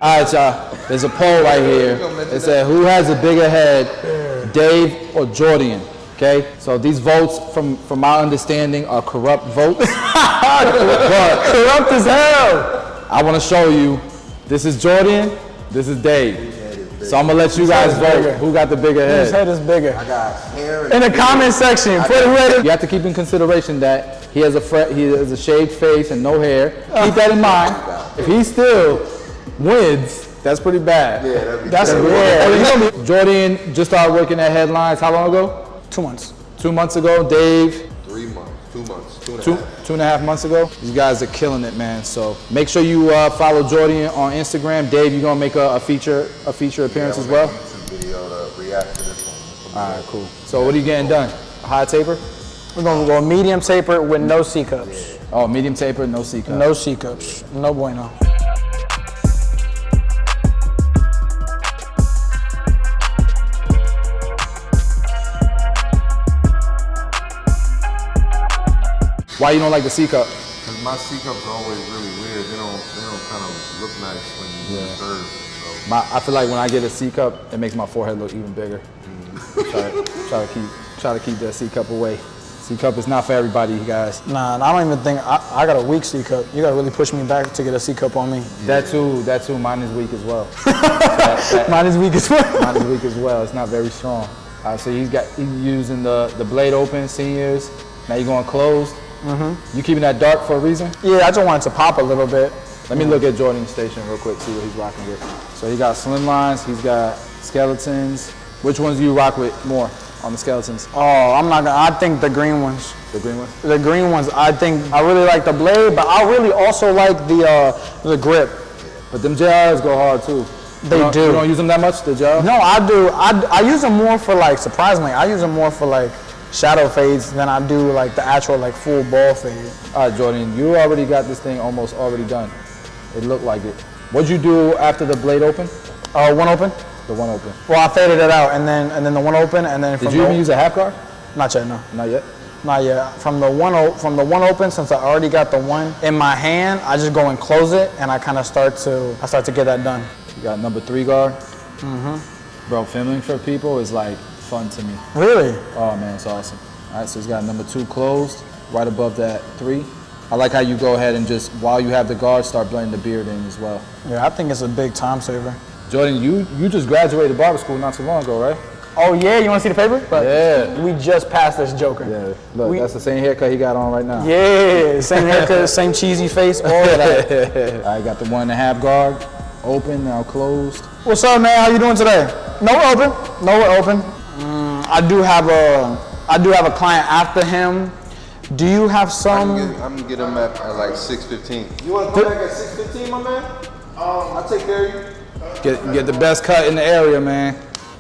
All right, y'all. There's a poll right here. It said, who has a bigger head, Dave or Jordian? Okay, so these votes, from my understanding, are corrupt votes. But corrupt as hell. I want to show you. This is Jordian. This is Dave. So I'm gonna let you guys vote. Who got the bigger head? Whose head is bigger? I got hair. In the comment section, put whoever. You have to keep in consideration that he has a shaved face and no hair. Keep that in mind. If he still wins, that's pretty bad. Yeah, that's weird. Jordian just started working at Headlines. How long ago? 2 months. 2 months ago. Dave? 3 months. 2 months. 2.5 months ago. These guys are killing it, man. So make sure you follow Jordian on Instagram. Dave, you gonna make a feature appearance as well? YouTube video to react to this one. All right, cool. So what are you getting done? A high taper? We're gonna go medium taper with no C cups. Oh, medium taper, no C cups. No C cups. No bueno. Why you don't like the C cup? Because my C cups are always really weird. They don't kind of look nice when you serve. So. I feel like when I get a C cup, it makes my forehead look even bigger. Try to keep that C cup away. C cup is not for everybody, you guys. Nah, I don't even think I got a weak C cup. You gotta really push me back to get a C cup on me. That too. Mine is weak as well. Mine is weak as well. Mine is weak as well. It's not very strong. So he's using the blade open, seniors. Now you're going closed. You keeping that dark for a reason? Yeah, I just wanted to pop a little bit. Let me look at Jordan's station real quick, see what he's rocking with. So he got slim lines, he's got skeletons. Which ones do you rock with more on the skeletons? Oh, I think the green ones. The green ones? The green ones, I really like the blade, but I really also like the grip. But them JRs go hard too. They do. You don't use them that much, the JR? No, I do. I use them more for like, surprisingly, I use them more for like shadow fades than I do like the actual like full ball fade. All right, Jordan, you already got this thing almost already done. It looked like it. What'd you do after the blade open? One open. The one open. Well, I faded it out, and then the one open, and then. Did you even use a half guard? Not yet, no. Not yet. Not yet. From the one open, since I already got the one in my hand, I just go and close it, and I kind of start to get that done. You got number 3 guard. Bro, filming for people is like fun to me. Really? Oh man, it's awesome. All right, so he's got number 2 closed, right above that 3. I like how you go ahead and just, while you have the guard, start blending the beard in as well. Yeah, I think it's a big time saver. Jordan, you just graduated barber school not too long ago, right? Oh yeah, you want to see the paper? Yeah. We just passed this joker. Yeah, look, that's the same haircut he got on right now. Yeah, same haircut, same cheesy face, all of that. I got the 1.5 guard, open, now closed. What's up, man? How you doing today? Nowhere open. Nowhere open. I do have a client after him. Do you have some? I'm gonna get him at like 6:15. You want to come back at 6:15, my man? I'll take care of you. Get the best cut in the area, man.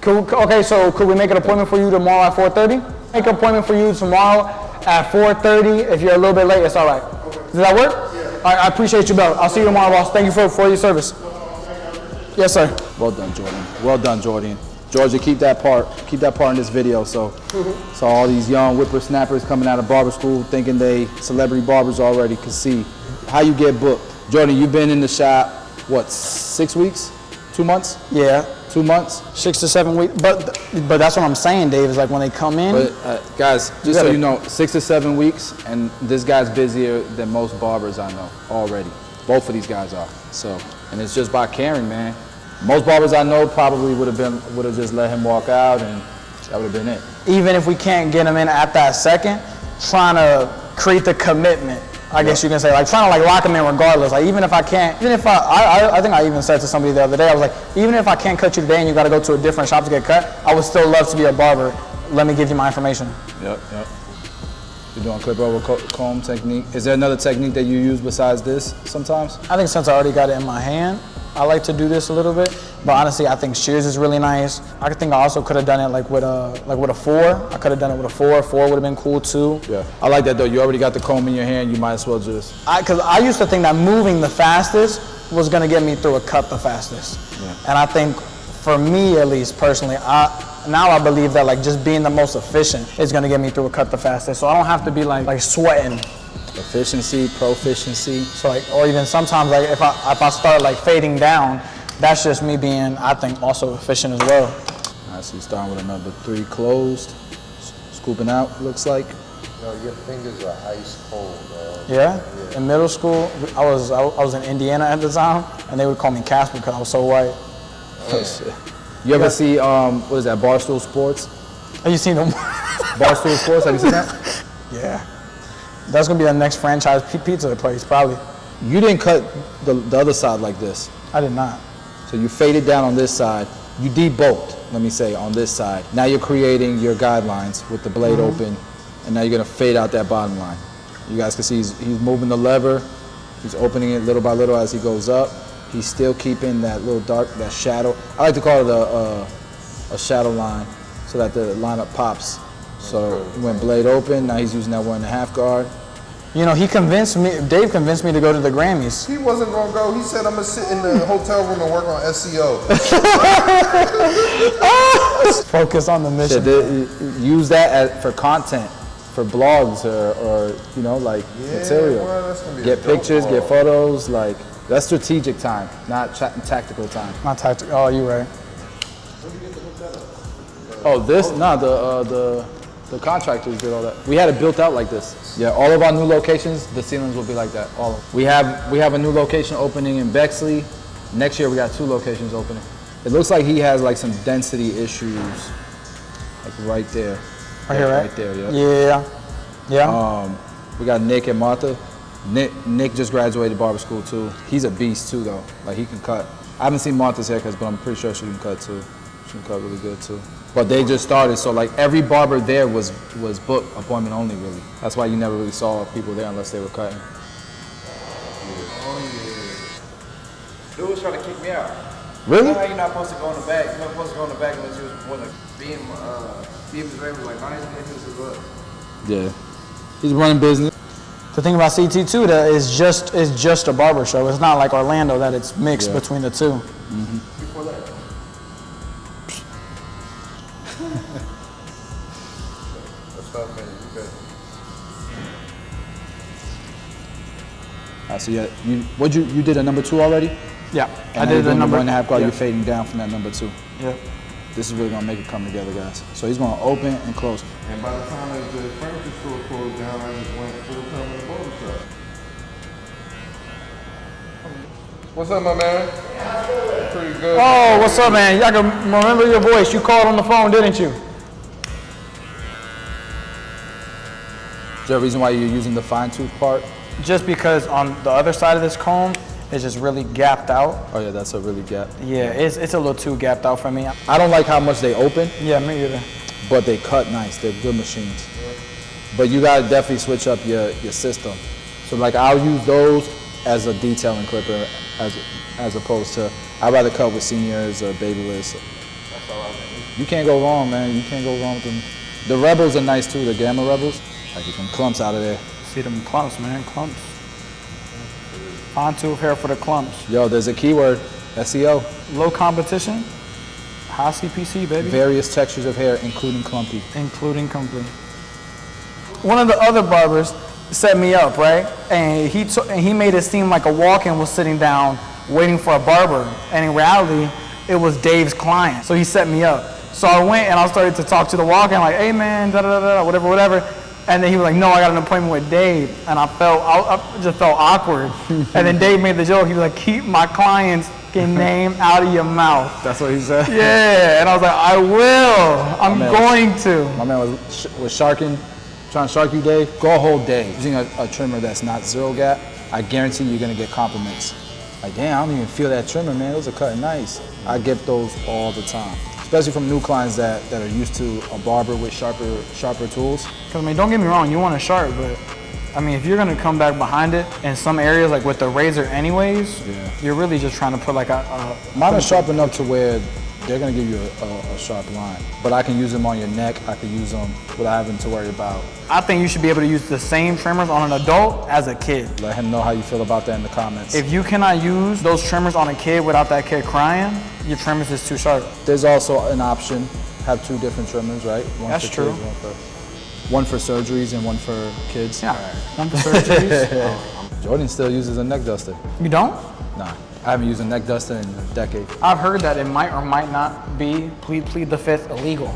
Okay, so could we make an appointment for you tomorrow at 4:30? Make an appointment for you tomorrow at 4:30. If you're a little bit late, it's all right. Does that work? Yeah. All right, I appreciate you, Bill. I'll see you tomorrow, boss. Thank you for your service. Yes, sir. Well done, Jordan. Well done, Jordan. Georgia, keep that part in this video. So all these young whippersnappers coming out of barber school thinking they celebrity barbers already can see how you get booked. Jordan, you've been in the shop, what, 6 weeks? 2 months? Yeah. 2 months? 6 to 7 weeks. But that's what I'm saying, Dave, is like when they come in. But guys, just so you know, 6 to 7 weeks, and this guy's busier than most barbers I know already. Both of these guys are. So, and it's just by caring, man. Most barbers I know probably would have just let him walk out, and that would have been it. Even if we can't get him in at that second, trying to create the commitment, I guess you can say, like trying to like lock him in regardless. Like even if I can't, I think I even said to somebody the other day, I was like, even if I can't cut you today and you got to go to a different shop to get cut, I would still love to be a barber. Let me give you my information. Yep. You're doing clip over comb technique. Is there another technique that you use besides this sometimes? I think since I already got it in my hand, I like to do this a little bit, but honestly, I think shears is really nice. I think I also could have done it like with a 4. I could have done it with a 4. 4 would have been cool too. Yeah, I like that though. You already got the comb in your hand. You might as well just. Because I used to think that moving the fastest was gonna get me through a cut the fastest. Yeah. And I think, for me at least personally, now I believe that like just being the most efficient is gonna get me through a cut the fastest. So I don't have to be like sweating. Efficiency, proficiency. So like, or even sometimes like if I start like fading down, That's just me being, I think, also efficient as well. All right, so you're starting with a number 3 closed. Scooping out, looks like. Yo, your fingers are ice cold, bro. Yeah? In middle school, I was in Indiana at the time, and they would call me Casper because I was so white. Oh, shit. You ever see, what is that, Barstool Sports? Have you seen them? Barstool Sports, have you seen that? Yeah. That's going to be the next franchise pizza place, probably. You didn't cut the other side like this. I did not. So you faded down on this side. You debulked, let me say, on this side. Now you're creating your guidelines with the blade open, and now you're gonna fade out that bottom line. You guys can see he's moving the lever. He's opening it little by little as he goes up. He's still keeping that little dark, that shadow. I like to call it a shadow line so that the lineup pops. So he went blade open, now he's using that 1.5 guard. You know, Dave convinced me to go to the Grammys. He wasn't gonna go. He said, I'm gonna sit in the hotel room and work on SEO. Focus on the mission. Use that for content, for blogs or you know, like material. Well, that's gonna be get pictures, get photos, like that's strategic time, not tactical time. Not tactical. Oh, you're right. Oh, this? No, the contractors did all that. We had it built out like this. Yeah, all of our new locations, the ceilings will be like that. All of them. We have a new location opening in Bexley. Next year we got 2 locations opening. It looks like he has like some density issues, like right there. Right here, right? Right there, yeah. Yeah. We got Nick and Martha. Nick just graduated barber school too. He's a beast too though. Like he can cut. I haven't seen Martha's haircuts, but I'm pretty sure she can cut too. She can cut really good too. But they just started, so like every barber there was booked, appointment only really. That's why you never really saw people there unless they were cutting. Oh yeah. Dude was trying to kick me out. Really? You know how you're not supposed to go in the back. You're not supposed to go in the back unless you want to be in his regular, like, nice business as well. Yeah. He's running business. The thing about CT too, that is just a barber show. It's not like Orlando that it's mixed between the two. Before that. What's up, man? You good? So you did a number 2 already? Yeah, And I did a number 1.5 guard. Yeah. You're fading down from that number 2. Yeah. This is really gonna make it come together, guys. So he's gonna open and close. And by the time that the furniture store closed down, I just went full time in the barber shop. What's up, my man? Pretty good. Oh, what's up, man? Y'all can remember your voice. You called on the phone, didn't you? Is there a reason why you're using the fine tooth part? Just because on the other side of this comb, it's just really gapped out. Oh yeah, that's a really gap. Yeah, it's a little too gapped out for me. I don't like how much they open, Yeah, me either. but they cut nice. They're good machines. But you gotta definitely switch up your system. So like I'll use those as a detailing clipper as opposed to, I'd rather cut with seniors or babyless. That's all I think. You can't go wrong, man. You can't go wrong with them. The Rebels are nice too, the Gamma Rebels. Like you can clumps out of there. See them clumps, man, clumps. Fine tooth hair for the clumps. Yo, there's a keyword, SEO. Low competition, high CPC, baby. Various textures of hair, including clumpy. Including complete. One of the other barbers set me up, right? And he made it seem like a walk-in was sitting down waiting for a barber. And in reality, it was Dave's client. So he set me up. So I went and I started to talk to the walk-in like, hey man, da-da-da-da, whatever. And then he was like, no, I got an appointment with Dave. And I just felt awkward. And then Dave made the joke. He was like, keep my client's name out of your mouth. That's what he said? Yeah, and I was like, I will. I'm going to. My man was sharking, trying to shark you, Dave. Go a whole day using a trimmer that's not 0 gap. I guarantee you're gonna get compliments. Like, damn, I don't even feel that trimmer, man. Those are cutting nice. I get those all the time. Especially from new clients that are used to a barber with sharper tools. Because, I mean, don't get me wrong, you want a sharp, but, I mean, if you're going to come back behind it in some areas, like with the razor anyways, you're really just trying to put like Mine are sharp enough to where they're going to give you a sharp line. But I can use them on your neck. I can use them without having to worry about. I think you should be able to use the same trimmers on an adult as a kid. Let him know how you feel about that in the comments. If you cannot use those trimmers on a kid without that kid crying, your trimmers is too sharp. There's also an option, have 2 different trimmers, right? One That's for true. Kids, one for surgeries and one for kids. Yeah, one for surgeries. Jordan still uses a neck duster. You don't? Nah. I haven't used a neck duster in a decade. I've heard that it might or might not be, plead the fifth, illegal.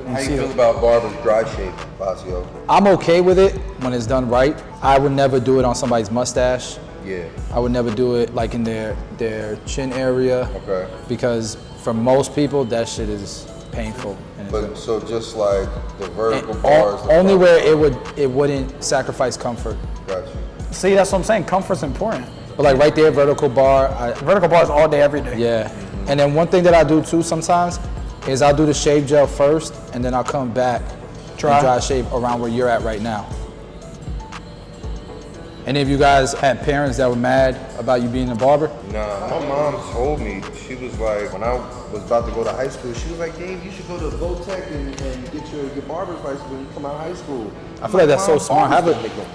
How you feel about Barber's dry shape, Basio? I'm okay with it when it's done right. I would never do it on somebody's mustache. Yeah. I would never do it like in their chin area. Okay. Because for most people, that shit is painful. And But so just like the vertical and bars. only where it wouldn't sacrifice comfort. Got you. See, that's what I'm saying. Comfort's important. But like right there, vertical bar. Vertical bars all day, every day. Yeah. And then one thing that I do too sometimes is I'll do the shave gel first, and then I'll come back and dry shave around where you're at right now. Any of you guys had parents that were mad about you being a barber? Nah, my mom told me, she was like, when I was about to go to high school, she was like, Dave, you should go to Votech and get your barber's license when you come out of high school. I feel like that's so smart.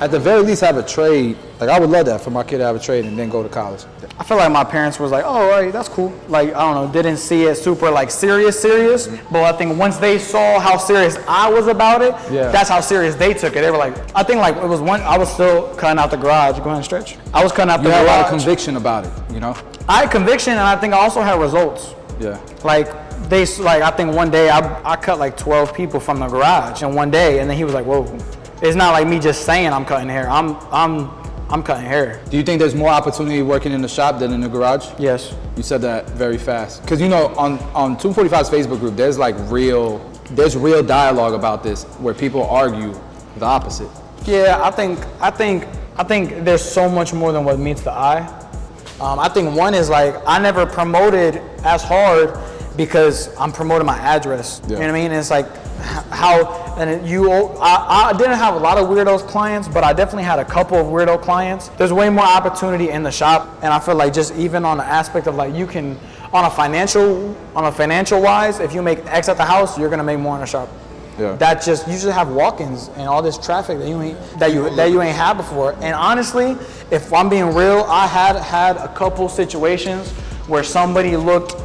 At the very least, have a trade. Like I would love that for my kid to have a trade and then go to college. I feel like my parents was like, oh, all right, that's cool. Like, I don't know, didn't see it super like serious. But I think once they saw how serious I was about it, that's how serious they took it. They were like, I think like it was I was still cutting out the garage. Go ahead and stretch. I was cutting out the garage. You had a lot of conviction about it, you know? I had conviction, and I think I also had results. Yeah. Like, I think one day I cut like 12 people from the garage in one day, and then he was like, whoa. It's not like me just saying I'm cutting hair. I'm cutting hair. Do you think there's more opportunity working in the shop than in the garage? Yes. You said that very fast. Because you know, on 245's Facebook group, there's real dialogue about this where people argue the opposite. Yeah, I think there's so much more than what meets the eye. I think one is like I never promoted as hard because I'm promoting my address. You know what I mean? And it's like I didn't have a lot of weirdos clients, but I definitely had a couple of weirdo clients. There's way more opportunity in the shop, and I feel like just even on the aspect of like you can on a financial wise, if you make X at the house, you're gonna make more in the shop. Yeah. That just you just have walk-ins and all this traffic that you ain't had before. And honestly, if I'm being real, I had a couple situations where somebody looked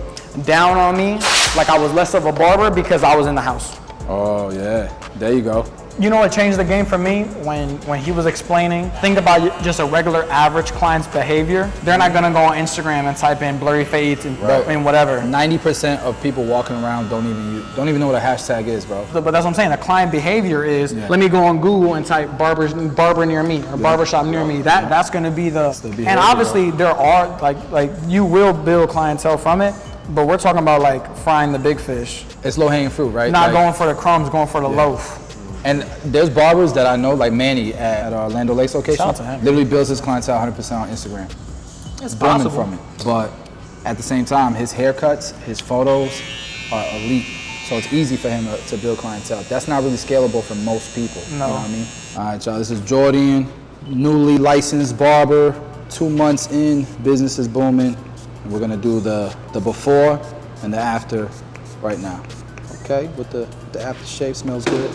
down on me like I was less of a barber because I was in the house. Oh yeah, there you go. You know what changed the game for me? When he was explaining, think about just a regular average client's behavior. They're not gonna go on Instagram and type in blurry fades and whatever. 90% of people walking around don't even know what a hashtag is, bro. But that's what I'm saying. The client behavior is, let me go on Google and type barber near me or barbershop near me. That's gonna be the behavior, and obviously there are like you will build clientele from it. But we're talking about like frying the big fish. It's low hanging fruit, right? Not going for the crumbs, going for the loaf. And there's barbers that I know, like Manny at our Orlando Lakes location, Shout out to him. literally builds his clientele 100% on Instagram. It's booming possible. from it. But at the same time, his haircuts, his photos are elite. So it's easy for him to build clientele. That's not really scalable for most people. No. You know what I mean? All right, y'all, this is Jordian, newly licensed barber, 2 months in, business is booming. And we're gonna do the before and the after right now. Okay, with the aftershave, smells good.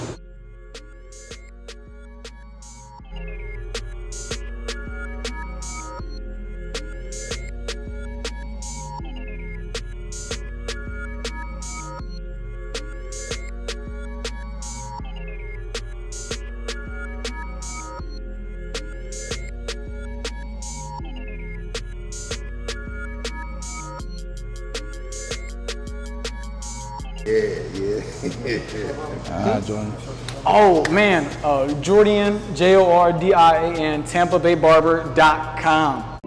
Yeah. Jordan. Oh man, Jordian, Jordian, TampaBayBarber.com.